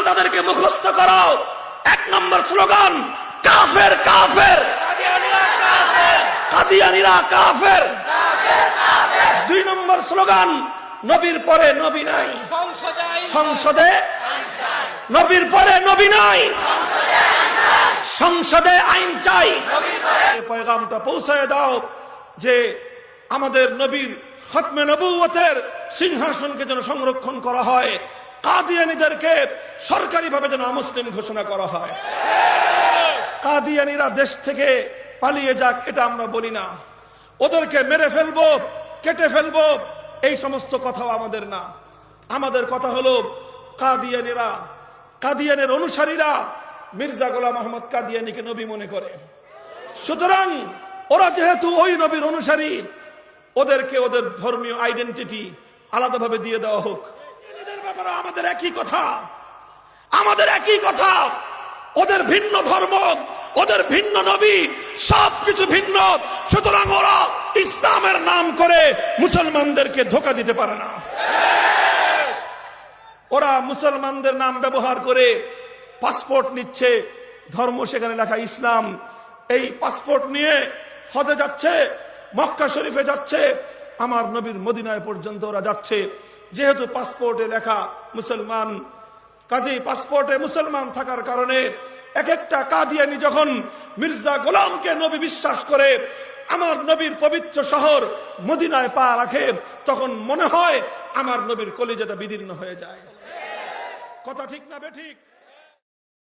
তাদেরকে মুখস্থ করো। 1 নম্বর স্লোগান কাফের কাফের, কাদিয়ানীরা কাফের। 2 নম্বর স্লোগান নবীর পরে নবী নাই, সংসদে নবীর পরে নবী নাই, সংসদে আইন চাই। পয়গামটা পৌঁছায় দাও যে আমাদের নবীর খতমে নবুয়তের সিংহাসনকে যেন সংরক্ষণ করা হয়, কাদিয়ানীদেরকে সরকারিভাবে যেন অমুসলিম ঘোষণা করা হয়। কাদিয়ানীরা দেশ থেকে পালিয়ে যাক এটা আমরা বলি না, ওদেরকে মেরে ফেলবো, কেটে ফেলবো, এই সমস্ত কথাও আমাদের না। আমাদের কথা হলো কাদিয়ানীরা, কাদিয়ানের অনুসারীরা মির্জা গোলাম আহমদ কাদিয়ানীকে নবী মনে করে। সুতরাং ওরা যেহেতু ওই নবীর অনুসারী, ওদেরকে ওদের ধর্মীয় আইডেন্টিটি আলাদাভাবে দিয়ে দেওয়া হোক। এদের ব্যাপারে আমাদের একই কথা, আমাদের একই কথা। ওদের ভিন্ন ধর্ম, ওদের ভিন্ন নবী, সবকিছু ভিন্ন। সুতরাং ওরা ইসলামের নাম করে মুসলমানদেরকে ধোঁকা দিতে পারে না। ওরা মুসলমানদের নাম ব্যবহার করে পাসপোর্ট নিচ্ছে, ধর্ম সেখানে লেখা ইসলাম। এই পাসপোর্ট নিয়ে হজে যাচ্ছে, মক্কা শরীফে যাচ্ছে, আমার নবীর মদিনায় পর্যন্ত ওরা যাচ্ছে। যেহেতু পাসপোর্টে লেখা মুসলমান, কাজেই পাসপোর্টে মুসলমান থাকার কারণে এক একটা কাদিয়ানী যখন মির্জা গোলামকে নবী বিশ্বাস করে আমার নবীর পবিত্র শহর মদিনায় পা রাখে, তখন মনে হয় আমার নবীর কলিজাটা বিদীর্ণ হয়ে যায়। কথা ঠিক না বেঠিক?